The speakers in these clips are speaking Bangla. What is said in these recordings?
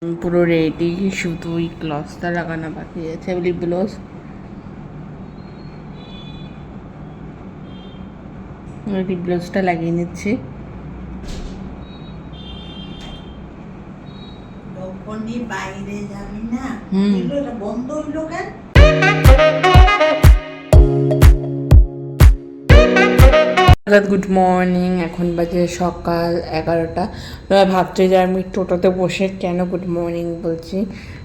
পুরো রেডি, শুধু ওই গ্লসটা লাগানো বাকি আছে। লিপ গ্লস লিপ গ্লসটা লাগিয়ে নিচ্ছি। যখনই বাইরে যাবি না, এটা বন্ধ হইলো কেন? Good morning. এখন বাজে সকাল 11টা। ভাবছি যে আমি টোটোতে বসে কেন গুড মর্নিং বলছি,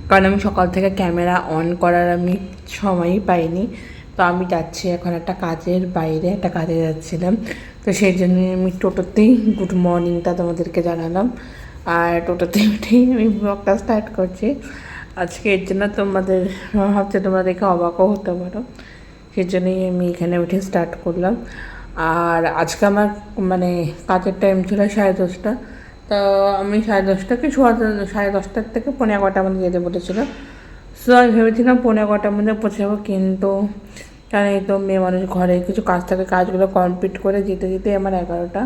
কারণ আমি সকাল থেকে ক্যামেরা অন করার আমি সময়ই পাইনি। তো আমি যাচ্ছি এখন একটা কাজের বাইরে, একটা কাজে যাচ্ছিলাম, তো সেই জন্য আমি টোটোতেই গুড মর্নিংটা তোমাদেরকে জানালাম। আর টোটোতে উঠেই আমি ব্লগটা স্টার্ট করছি আজকে। এর জন্য তোমাদের ভাবছে তোমরা দেখে অবাকও হতে পারো, সেই জন্যই আমি এখানে উঠে স্টার্ট করলাম। আর আজকে আমার মানে কাজের টাইম ছিল 10:30। তো আমি 10:30 10:30 থেকে 11:15 মধ্যে যেতে বলেছিল। সো আমি ভেবেছিলাম 11:15 মধ্যে পৌঁছে যাবো, কিন্তু কারণ এই তো মেয়ে মানুষ, ঘরে কিছু কাজ থাকে, কাজগুলো কমপ্লিট করে যেতে যেতে আমার 11টা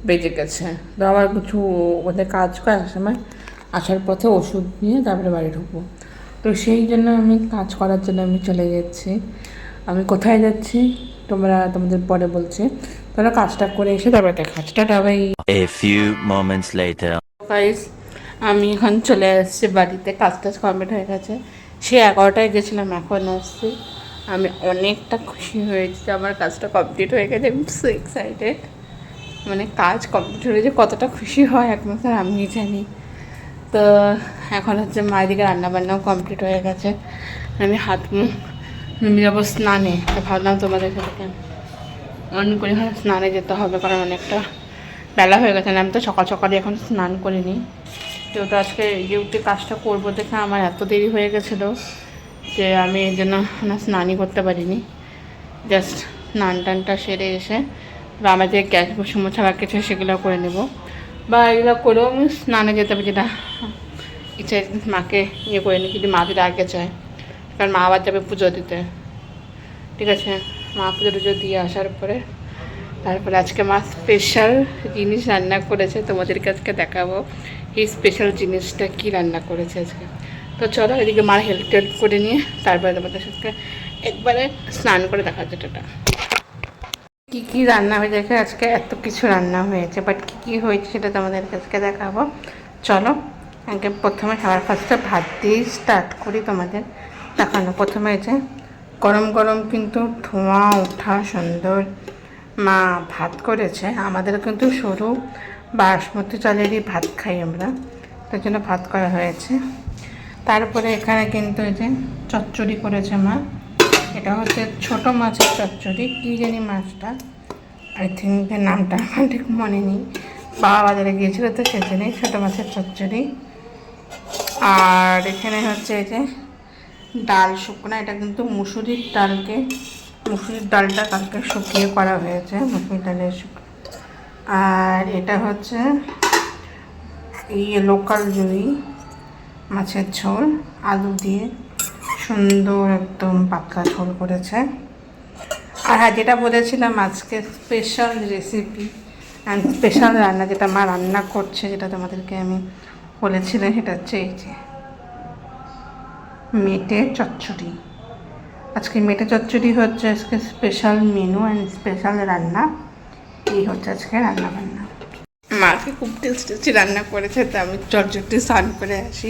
বেজে গেছে। তো আমার কিছু ওদের কাজ করার সময় আসার পথে ওষুধ নিয়ে তারপরে বাড়ি ঢুকবো। তো সেই জন্য আমি কাজ করার জন্য আমি চলে যাচ্ছি। আমি কোথায় যাচ্ছি তোমাদের পরে বলছি। তোমরা কাজটা করে এসে তারপরে দেখা হচ্ছে। Tata bye. A few moments later. Guys, আমি এখন চলে আসছি বাড়িতে, কাজ টাজ কমপ্লিট হয়ে গেছে। সে 11টায় গেছিলাম, এখন আসছি। আমি অনেকটা খুশি হয়েছি যে আমার কাজটা কমপ্লিট হয়ে গেছে। আমি সো এক্সাইটেড, মানে কাজ কমপ্লিট হলে যে কতটা খুশি হয় একমাত্র আমি জানি। তো এখন হচ্ছে মায়ের দিকে রান্নাবান্নাও কমপ্লিট হয়ে গেছে। আমি হাত মুখ যাবো স্নানে, তো ভাবলাম তোমাদের সাথে অন করে এখন স্নানে যেতে হবে, কারণ অনেকটা বেলা হয়ে গেছে। আমি তো সকাল সকালে এখন স্নান করিনি, যেহেতু আজকে ডিউটি কাজটা করবো দেখে আমার এত দেরি হয়ে গেছিলো যে আমি এই জন্য স্নানই করতে পারিনি। জাস্ট স্নান টানটা সেরে এসে বা আমাদের গ্যাস বসে মোছা বাকি আছে সেগুলো করে নেব, বা এগুলো করেও আমি স্নানে যেতে পারি, যেটা ইচ্ছে মাকে ইয়ে করে নিই, যদি মা যদি আগে চায়, কারণ মা আবার যাবে পুজো দিতে। ঠিক আছে, মা পুজো টুজো দিয়ে আসার পরে তারপরে আজকে মা স্পেশাল জিনিস রান্না করেছে, তোমাদেরকে আজকে দেখাবো এই স্পেশাল জিনিসটা কি রান্না করেছে আজকে। তো চলো এদিকে মার হেল্প টেল্প করে নিয়ে তারপরে তোমাদের সাথে একবারে স্নান করে দেখা যাচ্ছে এটা কী কী রান্না হয়ে গেছে। আজকে এত কিছু রান্না হয়েছে, বাট কী কী হয়েছে সেটা তোমাদের কাছে দেখাবো। চলো আগে প্রথমে সবার ফার্স্টে ভাত দিয়ে স্টার্ট করি তোমাদের দেখানো। প্রথমে হয়েছে গরম গরম কিন্তু ধোঁয়া ওঠা সুন্দর মা ভাত করেছে। আমাদের কিন্তু সরু বাসমতি চালেরই ভাত খাই আমরা, তার জন্য ভাত করা হয়েছে। তারপরে এখানে কিন্তু এই যে চচ্চড়ি করেছে মা। এটা হচ্ছে ছোট মাছের চচ্চড়ি, কী জানি মাছটা, আই থিঙ্ক নামটা আমার ঠিক মনে নেই। বাবা বাজারে গিয়েছিল তো সেজন্যই ছোটো মাছের চচ্চড়ি। আর এখানে হচ্ছে এই যে ডাল শুকনো, এটা কিন্তু মুসুরির ডালটা কালকে শুকিয়ে করা হয়েছে, মুসুরির ডালের শুকনো। আর এটা হচ্ছে এই লোকাল জুই মাছের ঝোল, আলু দিয়ে সুন্দর একদম পাতলা ঝোল করেছে। আর হ্যাঁ, যেটা বলেছিলাম আজকে স্পেশাল রেসিপি অ্যান্ড স্পেশাল রান্না যেটা মা রান্না করছে, যেটা তোমাদেরকে আমি বলেছিলাম, সেটা হচ্ছে এই যে মেটে চচ্চড়ি। আজকে মেটে চচ্চড়ি হচ্ছে আজকে স্পেশাল মেনু অ্যান্ড স্পেশাল রান্না। এই হচ্ছে আজকে রান্না বান্না। মাকে খুব টেস্টি টেস্টি রান্না করেছে, তো আমি চটচটি স্নান করে আসি।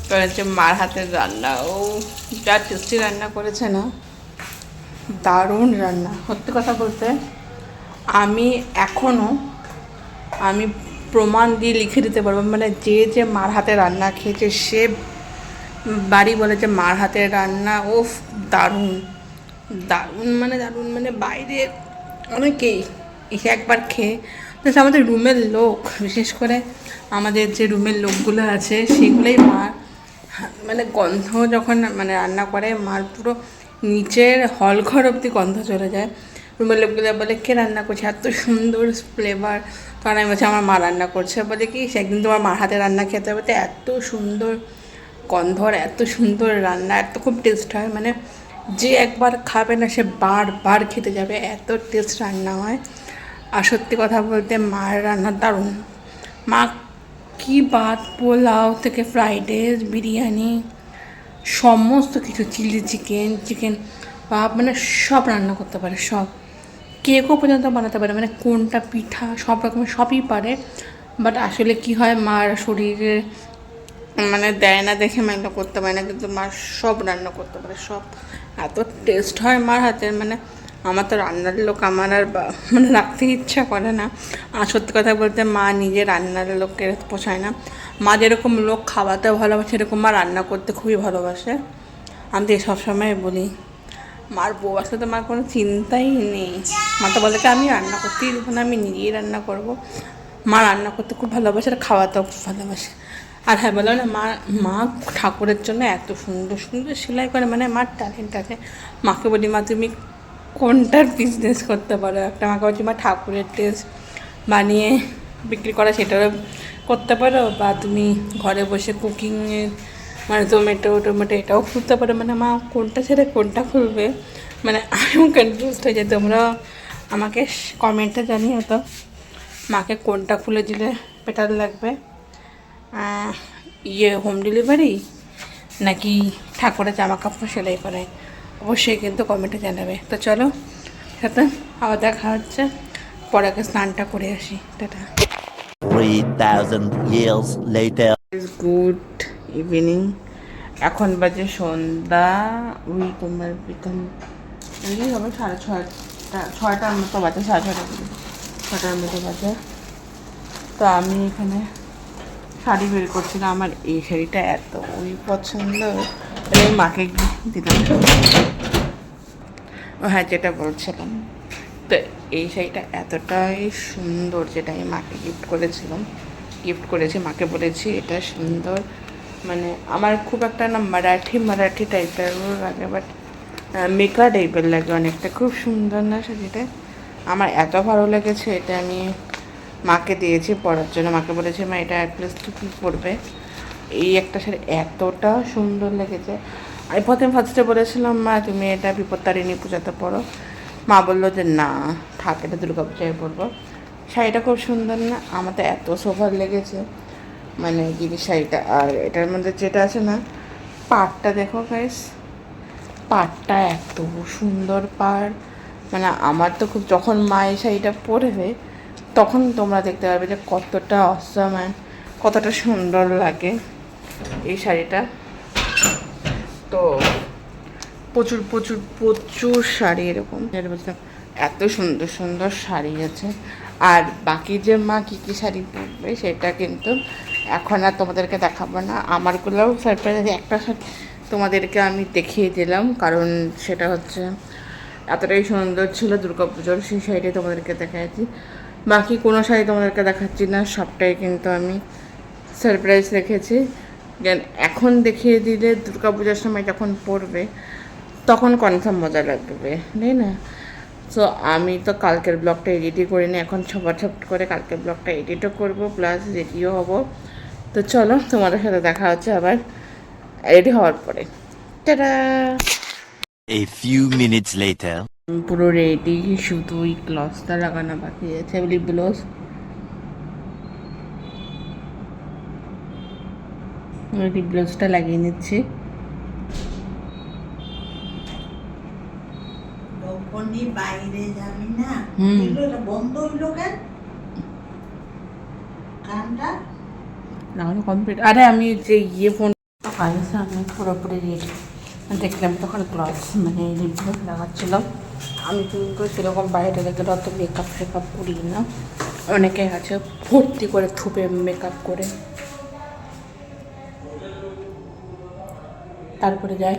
তো হচ্ছে মার হাতের রান্না, ও যা টেস্টি রান্না করেছে না, দারুণ রান্না। সত্যি কথা বলতে আমি এখনও আমি প্রমাণ দিয়ে লিখে দিতে পারবো, মানে যে যে মার হাতে রান্না খেয়েছে সে বাড়ি বলে যে মার হাতের রান্না ও দারুণ দারুণ, মানে দারুণ, মানে বাইরে অনেকেই এসে একবার খেয়ে, আমাদের রুমের লোক, বিশেষ করে আমাদের যে রুমের লোকগুলো আছে সেগুলোই মার মানে গন্ধ যখন মানে রান্না করে মার পুরো নিচের হলঘর অবধি গন্ধ চলে যায়। রুমের লোকগুলো বলে কে রান্না করছে, এত সুন্দর ফ্লেভার। তখন আমি বলছি আমার মা রান্না করছে। বলে কি সে একদিন তোমার মার হাতে রান্না খেতে হবে, তো এত সুন্দর গন্ধ আর এত সুন্দর রান্না, এত খুব টেস্ট হয়, মানে যে একবার খাবে না সে বারবার খেতে যাবে, এত টেস্ট রান্না হয়। আর সত্যি কথা বলতে মায়ের রান্না দারুণ। মা কি ভাত, পোলাও থেকে ফ্রাইড রাইস, বিরিয়ানি, সমস্ত কিছু, চিলি চিকেন, চিকেন ভাপ, মানে সব রান্না করতে পারে, সব। কেকও পর্যন্ত বানাতে পারে, মানে কোনটা পিঠা সব রকমের সবই পারে। বাট আসলে কি হয়, মার শরীরে মানে দেয় না দেখে মা এগুলো করতে পারে না, কিন্তু মা সব রান্না করতে পারে, সব। এত টেস্ট হয় মার হাতের, মানে আমার তো রান্নার লোক আমার আর মানে রাখতে ইচ্ছা করে না। আর সত্যি কথা বলতে মা নিজে রান্নার লোককে পোষায় না। মা যেরকম লোক খাওয়াতে ভালোবাসে, সেরকম মা রান্না করতে খুবই ভালোবাসে। আমি তো সবসময় বলি মার বউ আসলে তো মার কোনো চিন্তাই নেই। মা তো বলে কি আমি রান্না করতেই দেবো না, আমি নিজেই রান্না করবো। মা রান্না করতে খুব ভালোবাসে আর খাওয়াতেও খুব ভালোবাসে। আর হ্যাঁ, বলো না, মা ঠাকুরের জন্য এত সুন্দর সুন্দর সেলাই করে, মানে মার ট্যালেন্ট আছে। মাকে বলি মা তুমি কোনটার বিজনেস করতে পারো, একটা মাকে বলছি মা ঠাকুরের ড্রেস বানিয়ে বিক্রি করা সেটারও করতে পারো, বা তুমি ঘরে বসে কুকিংয়ের মানে জোম্যাটো এটাও খুলতে পারো। মানে মা কোনটা ছেড়ে কোনটা খুলবে, মানে আমিও কনফিউজ হয়ে যাই। তোমরা আমাকে কমেন্টে জানিও তো মাকে কোনটা খুলে দিলে বেটার লাগবে, হোম ডেলিভারি নাকি ঠাকুরের জামা কাপড় সেলাই করে, অবশ্যই কিন্তু কমেন্টে জানাবে। তো চলো সাথে আবার দেখা হচ্ছে, পরে আগে স্নানটা করে আসি। Tata. 3,000 years later. Good evening. এখন বাজে সন্ধ্যা ওই তোমার বিকাল হবে 6:30, 6টার মতো বাজে, 6:30 মতো বাজে। তো আমি এখানে শাড়ি বের করছিলাম। আমার এই শাড়িটা এত ওই পছন্দ, এই মাকে দিলাম। ও হ্যাঁ, যেটা বলছিলাম, তো এই শাড়িটা এতটাই সুন্দর, যেটা আমি মাকে গিফট করেছি। মাকে বলেছি এটা সুন্দর, মানে আমার খুব একটা না মারাঠি টাইপের লাগে, বাট মেকা টাইপের লাগে অনেকটা। খুব সুন্দর না শাড়িটা, আমার এত ভালো লেগেছে। এটা আমি মাকে দিয়েছি পরার জন্য। মাকে বলেছি মা এটা অ্যাটলিস্ট কী পরবে, এই একটা শাড়ি এতটা সুন্দর লেগেছে। আমি ফার্স্টে বলেছিলাম মা তুমি এটা বিপত্তারিণী পূজাতে পরো। মা বললো যে না থাক, এটা দুর্গা পূজায় পরবো। শাড়িটা খুব সুন্দর না, আমার তো এত সোফার লেগেছে, মানে গিরি শাড়িটা। আর এটার মধ্যে যেটা আছে না, পাড়টা দেখো গাইস, পাড়টা এত সুন্দর পাড়, মানে আমার তো খুব, যখন মা এই শাড়িটা পরবে তখন তোমরা দেখতে পারবে যে কতটা অসম অ্যান্ড কতটা সুন্দর লাগে এই শাড়িটা। তো প্রচুর প্রচুর প্রচুর শাড়ি এরকম এত সুন্দর সুন্দর শাড়ি আছে। আর বাকি যে মা কী কী শাড়ি পরবে সেটা কিন্তু এখন আর তোমাদেরকে দেখাবো না। আমারগুলোও সারপ্রাইজ, একটা শাড়ি তোমাদেরকে আমি দেখিয়ে দিলাম, কারণ সেটা হচ্ছে এতটাই সুন্দর ছিল দুর্গাপুজোর, সেই শাড়িটাই তোমাদেরকে দেখাচ্ছি। বাকি কোনো শাড়ি তোমাদেরকে দেখাচ্ছি না, সবটাই কিন্তু আমি সারপ্রাইজ রেখেছি। দেন এখন দেখিয়ে দিলে দুর্গাপূজার সময় যখন পড়বে তখন কনফার্ম মজা লাগবে, তাই না? সো আমি তো কালকের ব্লগটা এডিটই করিনি, এখন ছপাছপ করে কালকের ব্লগটা এডিটও করবো, প্লাস রেডিও হব। তো চলো তোমাদের সাথে দেখা হচ্ছে আবার রেডি হওয়ার পরে। Tata. A few minutes later. পুরো রেডি, শুধু ওই গ্লভসটা লাগানো বাকি আছে, লিপ গ্লভস। লিপ গ্লভসটা লাগিয়ে নিচ্ছি। যখনই বাইরে যাবি না, এটা বন্ধ হইলো কেন গানটা? লাগানো কমপ্লিট। আরে আমি যে ফোন পাইছে, আমি পুরোপুরি রেডি। দেখলাম তখন গ্লভস মানে লিপ গ্লভস লাগাচ্ছিলাম। আমি কিন্তু সেরকম বাইরে গেলে অত মেকআপ ফেকআপ করি না, অনেকে আছে ভর্তি করে থুপে মেকআপ করে তারপরে যায়।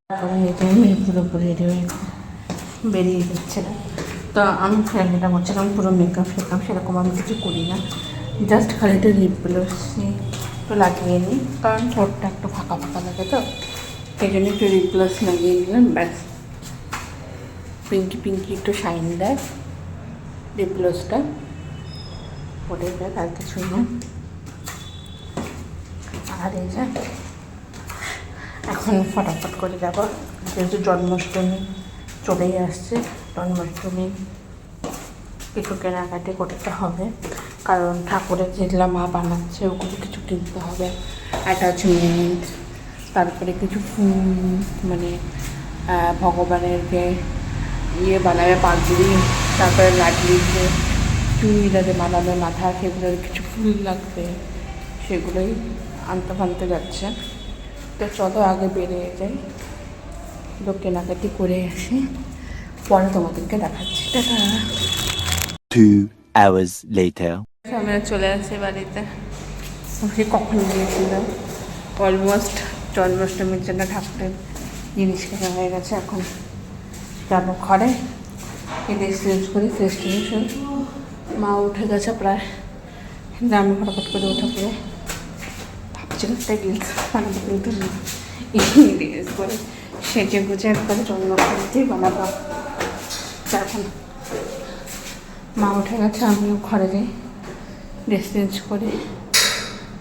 তারপরে পুরোপুরি রেডি হয়ে বেরিয়ে যাচ্ছিলাম। তো আমি যেটা করছিলাম পুরো মেকআপ ফেকআপ সেরকম আমি কিছু করি না, জাস্ট খালি একটু লিপ গ্লভস একটু লাগিয়ে নিই, কারণ ঠোঁটটা একটু ফাঁকা ফাঁকা লাগে, তো সেই জন্য একটু লিপ গ্লভস লাগিয়ে নিলাম, ব্যাস। পিঙ্কি একটু শাইন দেয় লিপ গ্লভসটা, ওটাই ব্যাস, আর কিছুই না। আর এই যে এখন ফটাফট করে যাবো, যেহেতু জন্মাষ্টমী চলেই আসছে, জন্মাষ্টমী কিছু কেনাকাটি করতে হবে, কারণ ঠাকুরের যেগুলো মা বানাচ্ছে ওগুলো কিছু কিনতে হবে, অ্যাটাচমেন্ট, তারপরে কিছু ফুল, মানে ভগবানের যে বানাবে পাগড়ি, তারপরে লাডলির যে চুড়িটাতে বানাবে মাথা, সেগুলোর কিছু ফুল লাগবে, সেগুলোই আনতে ফানতে যাচ্ছে। তো চলো আগে বেরিয়ে যাই, তো কেনাকাটি করে আসি, পরে তোমাদেরকে দেখাচ্ছি। টাটা। 2 hours later. আমরা চলে আসি বাড়িতে। সে কখন গিয়েছিলাম, অলমোস্ট জন্মাষ্টমীর জন্য ঠাকুরের জিনিস কেনা হয়ে গেছে। এখন যাবো ঘরে, ড্রেস চেঞ্জ করি, ফ্রেশ ট্রেশ হই। মা উঠে গেছে প্রায়, কিন্তু আমি ফটাফট করে উঠে পড়ে ভাবছিলাম একটা রিলস বানাবো, কিন্তু না, রিলস করে সেজে গুজে একবারে জন্মাষ্টমীতেই বানাবো। এখন মা উঠে গেছে, আমিও ঘরে যাই, ড্রেস চেঞ্জ করে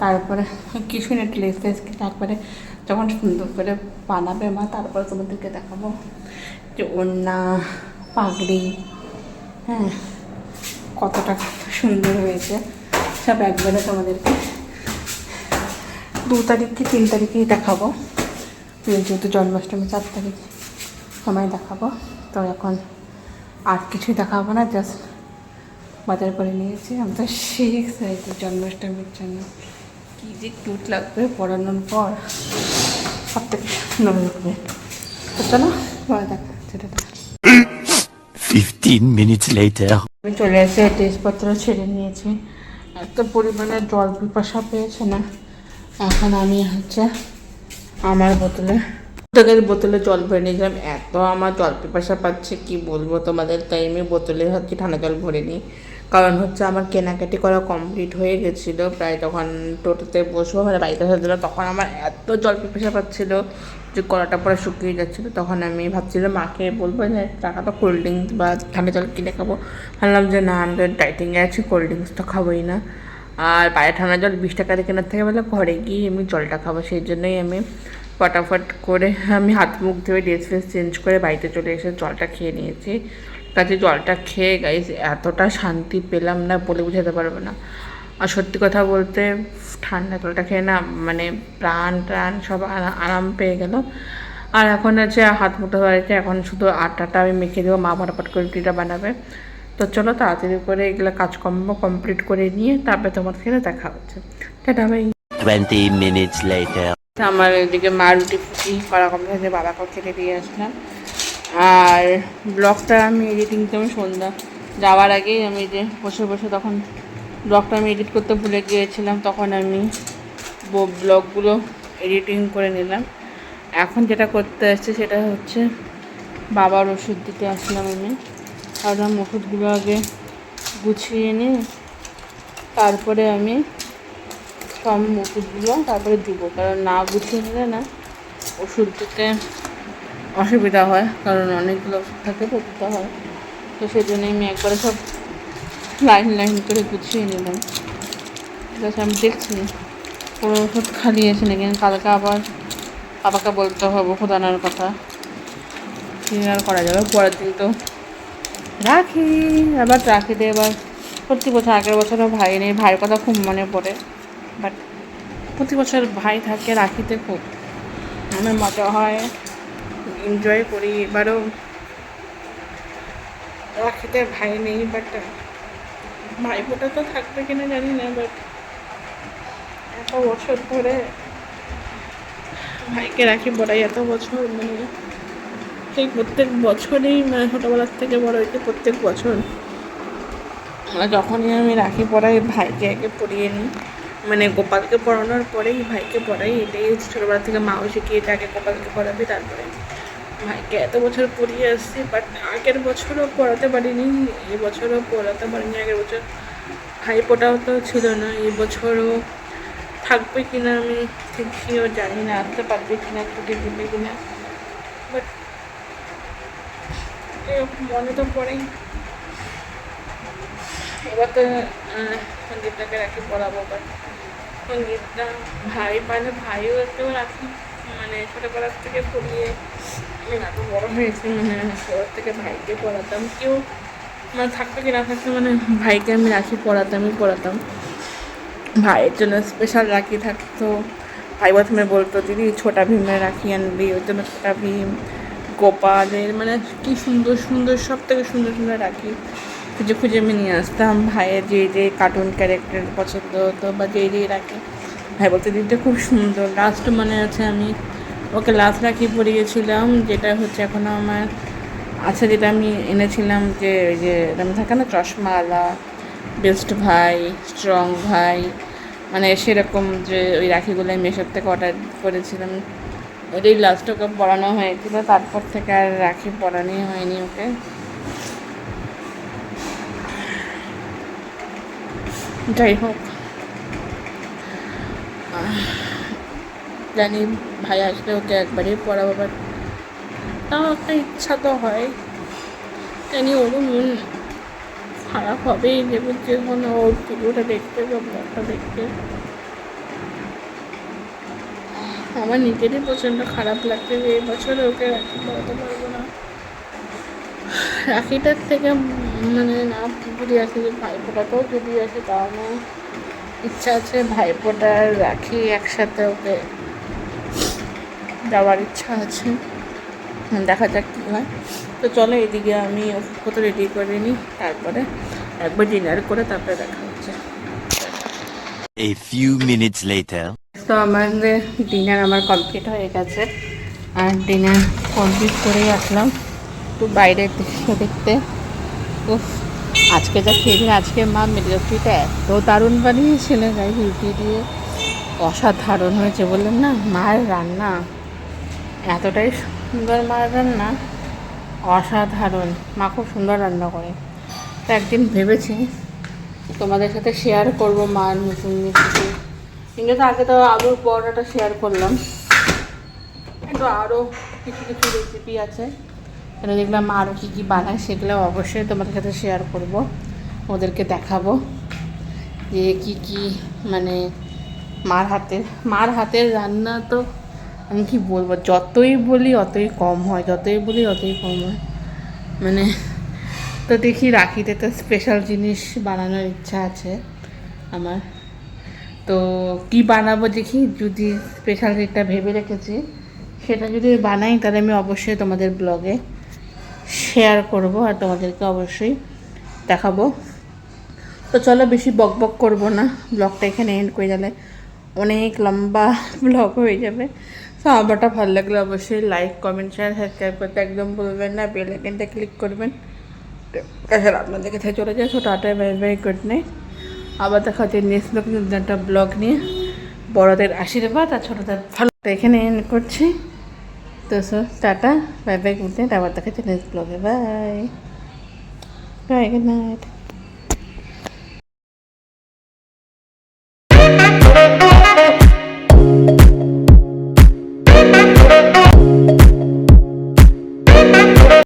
তারপরে কিছু না ড্রেস ফ্রেস তারপরে যখন সুন্দর করে বানাবে মা, তারপরে তোমাদেরকে দেখাবো যে ওড়না পাগড়ি, হ্যাঁ, কতটা সুন্দর হয়েছে সব একবারে তোমাদেরকে 2 তারিখ কি 3 তারিখেই দেখাবো, যেহেতু জন্মাষ্টমী 4 তারিখ সময় দেখাবো। তো এখন আর কিছুই দেখাবো না, জাস্ট বাজার করে নিয়েছি। আমি তো সেই এক্সাইটেড জন্মাষ্টমীর জন্য, কী যে কিউট লাগবে পড়ানোর পর, সব থেকে সুন্দর লাগবে। তো চলো পরে দেখা হচ্ছে। 15 minutes later. আমি চলে এসে ড্রেসপত্র ছেড়ে নিয়েছি, এত পরিমাণে জল পিপাসা পেয়েছে না। এখন আমি আমার বোতলে জল ভরে নিয়েছিলাম, এত আমার জল পিপাসা পাচ্ছে কি বলবো তোমাদের, তাই আমি বোতলে ঠান্ডা জল ভরে নিই। কারণ আমার কেনাকাটি করা কমপ্লিট হয়ে গেছিলো প্রায়, তখন টোটোতে বসবো মানে বাড়িতে আসার তখন আমার এত জল পিপাসা পাচ্ছিলো যে গলাটা পরে শুকিয়ে যাচ্ছিলো। তখন আমি ভাবছিলাম মাকে বলবো যে টাকাটা কোল্ড ড্রিঙ্কস বা ঠান্ডা জল কিনে খাবো। ভাবলাম যে না, আমি তো ডাইটিংয়ে আছি, কোল্ড ড্রিঙ্কস তো খাবোই না, আর বাইরে ঠান্ডা জল 20 টাকা দিয়ে কেনার থেকে বলে ঘরে গিয়ে আমি জলটা খাবো। সেই জন্যই আমি ফটাফট করে আমি হাত মুখ ধুয়ে ড্রেস ফ্রেস চেঞ্জ করে বাড়িতে চলে এসে জলটা খেয়ে নিয়েছি। কাজে জলটা খেয়ে গাইস এতটা শান্তি পেলাম না, বলে বোঝাতে পারবো না। আর সত্যি কথা বলতে ঠান্ডা জলটা খেয়ে না, মানে প্রাণ সব আরাম পেয়ে গেল। আর এখন হাত মুঠো বাড়িতে, এখন শুধু আটাটা আমি মেখে দেবো, মা ফটাফট করে রুটিটা বানাবে। তো চলো তাড়াতাড়ি করে এগুলো কাজকর্ম কমপ্লিট করে নিয়ে তারপরে তোমার সাথে দেখা হচ্ছে। টাটা ভাই। 20 minutes later. আমার এদিকে মা রুটি ফুটি করা কমপ্লিট হয়েছে, বাবাকেও খেতে দিয়ে আসলাম। আর ব্লগটা আমি এডিটিং আমি সন্ধ্যা যাওয়ার আগেই আমি বসে বসে তখন ব্লগটা আমি এডিট করতে ভুলে গিয়েছিলাম, তখন আমি ব্লগগুলো এডিটিং করে নিলাম। এখন যেটা করতে আসছে সেটা বাবার ওষুধ দিতে আসলাম আমি। কারণ ওষুধগুলো আগে গুছিয়ে নিই, তারপরে আমি সব ওষুধগুলো তারপরে দিব, কারণ না গুছিয়ে নিলে না ওষুধ দিতে অসুবিধা হয়, কারণ অনেকগুলো ওষুধ থাকে তো দিতে হয়। তো সেই জন্য আমি একবারে সব লাইন করে গুছিয়ে নিলাম। ঠিক আছে, আমি দেখছি পুরো ওষুধ খালি আছে নাকি, কালকে আবার বাবাকে বলতে হবে ওষুধ আনার কথা, কী আর করা যাবে। পরের দিন তো রাখি, আবার রাখিতে এবার প্রতি বছর, আগের বছরও ভাই নেই, ভাইয়ের কথা খুব মনে পড়ে, বাট প্রতি বছর ভাই থাকে রাখিতে, খুব আমার মজা হয়, এনজয় করি। এবারও রাখিতে ভাই নেই, বাট ভাইফোঁটা তো থাকবে কিনা জানি না, বাট এত বছর ধরে ভাইকে রাখি পড়াই, এত বছর মানে সেই প্রত্যেক বছরেই, মানে ছোটোবেলার থেকে বড় হয়েছে প্রত্যেক বছর যখনই আমি রাখি পড়াই ভাইকে আগে পড়িয়ে নিই, মানে গোপালকে পড়ানোর পরেই ভাইকে পড়াই। এটাই ছোটোবেলা থেকে মাও শিখিয়ে আগে গোপালকে পড়াবে তারপরে ভাইকে। এত বছর পড়িয়ে আসছি, বাট আগের বছরও পড়াতে পারিনি, এবছরও পড়াতে পারিনি। আগের বছর ভাই ফোঁটাও তো ছিল না, এবছরও থাকবে কিনা আমি ঠিক শিওর জানি না, আসতে পারবে কিনা, ছুটি দিবে কিনা, বাট মনে তো পড়েই। এবার তো সঙ্গীতটাকে রাখি পড়াবো, বাট সঙ্গীতটা ভাই মানে ভাইও একটু রাখি, মানে ছোটোবেলার থেকে পড়িয়ে আমি এত বড়ো হয়েছি, মানে ছোটোর থেকে ভাইকে পড়াতাম। কেউ মানে থাকতো কি না থাকতো, মানে ভাইকে আমি রাখি পড়াতাম। ভাইয়ের জন্য স্পেশাল রাখি থাকতো। ভাই প্রথমে বলতো দিদি ছোটা ভীমের রাখি আনবি, ওর জন্য ছোটা ভীম, গোপালের, মানে কি সুন্দর সুন্দর, সব থেকে সুন্দর সুন্দর রাখি খুঁজে আমি নিয়ে আসতাম। ভাইয়ের যে কার্টুন ক্যারেক্টার পছন্দ হতো বা যেই রাখি, ভাই বলতে দিদিটা খুব সুন্দর। লাস্ট মনে আছে আমি ওকে লাস্ট রাখি পরিয়েছিলাম, যেটা হচ্ছে এখনও আমার আছে, যেটা আমি এনেছিলাম, যে ওই যে এরকম থাকে না চশমাওয়ালা, বেস্ট ভাই, স্ট্রং ভাই, মানে সেরকম যে ওই রাখিগুলো আমি মেশোর থেকে অর্ডার করেছিলাম। ওটাই লাস্ট ওকে পরানো হয়েছিল, তারপর থেকে আর রাখি পরানোই হয়নি ওকে। যাই হোক, জানি ভাই আসলে ওকে একবারই পড়াবো, বাট তাও একটা ইচ্ছা তো হয়। জানি ওরও মন খারাপ হবেই, যে কোনো ওর ভিডিওটা দেখতে বা ব্লগটা দেখতে আমার নিজেরই প্রচণ্ড খারাপ লাগছে যে এবছরে ওকে রাখি পড়াতে পারবো না। রাখিটার থেকে মানে না যদি আসে, যে ভাইফোঁটাতেও যদি আসে, তাও আমার ইচ্ছা আছে ভাইফোঁটার রাখি একসাথে ওকে যাওয়ার ইচ্ছা আছে। দেখা যাক কী হয়। তো চলো এদিকে আমি কত রেডি করে নিই, তারপরে একবার ডিনার করে তারপরে দেখা হচ্ছে। A few minutes later. তো আমাদের ডিনার কমপ্লিট হয়ে গেছে, আর ডিনার কমপ্লিট করেই আসলাম একটু বাইরের দৃশ্য দেখতে। উফ, আজকে যা খেয়েছি, আজকে মা মিষ্টিটা এত দারুণ বানিয়েছিল, গাই রুটি দিয়ে অসাধারণ হয়েছে। বললাম না, মায়ের রান্না এতটাই সুন্দর, মায়ের রান্না অসাধারণ। মা খুব সুন্দর রান্না করে। তো একদিন ভেবেছি তোমাদের সাথে শেয়ার করবো মার নতুন রেসিপি। কিন্তু তো আগে তো আলুর পরোটাটা শেয়ার করলাম, কিন্তু আরও কিছু কিছু রেসিপি আছে, এটা দেখলাম মা আরও কী কী বানায়, সেগুলো অবশ্যই তোমাদের সাথে শেয়ার করব, ওদেরকে দেখাবো যে কী কী মানে মার হাতের রান্না। তো আমি কি বলবো, যতই বলি অতই কম হয়, মানে। তো দেখি রাখিতে তো স্পেশাল জিনিস বানানোর ইচ্ছা আছে আমার। তো কি বানাবো দেখি, যদি স্পেশাল যেটা ভেবে রেখেছি সেটা যদি বানাই, তাহলে আমি অবশ্যই তোমাদের ব্লগে শেয়ার করব আর তোমাদেরকে অবশ্যই দেখাবো। তো চলো বেশি বক করবো না, ব্লগটা এখানে এন্ড করে গেলে অনেক লম্বা ব্লগ হয়ে যাবে। তো আমারটা ভালো লাগলে অবশ্যই লাইক, কমেন্ট, শেয়ার, সাবস্ক্রাইব করতে একদম ভুলবেন না, বেল আইকনটা ক্লিক করবেন। তাছাড়া আপনাদের কাছে চলে যায়। তো tata, bye bye, good night. আবার দেখা হচ্ছে নেক্সট একটা ব্লগ নিয়ে। বড়দের আশীর্বাদ আর ছোটদের ভালো, এখানে এন্ড করছি। তো tata, bye bye, good night. আবার দেখা হচ্ছে নেক্সট ব্লগে। Bye bye, good night.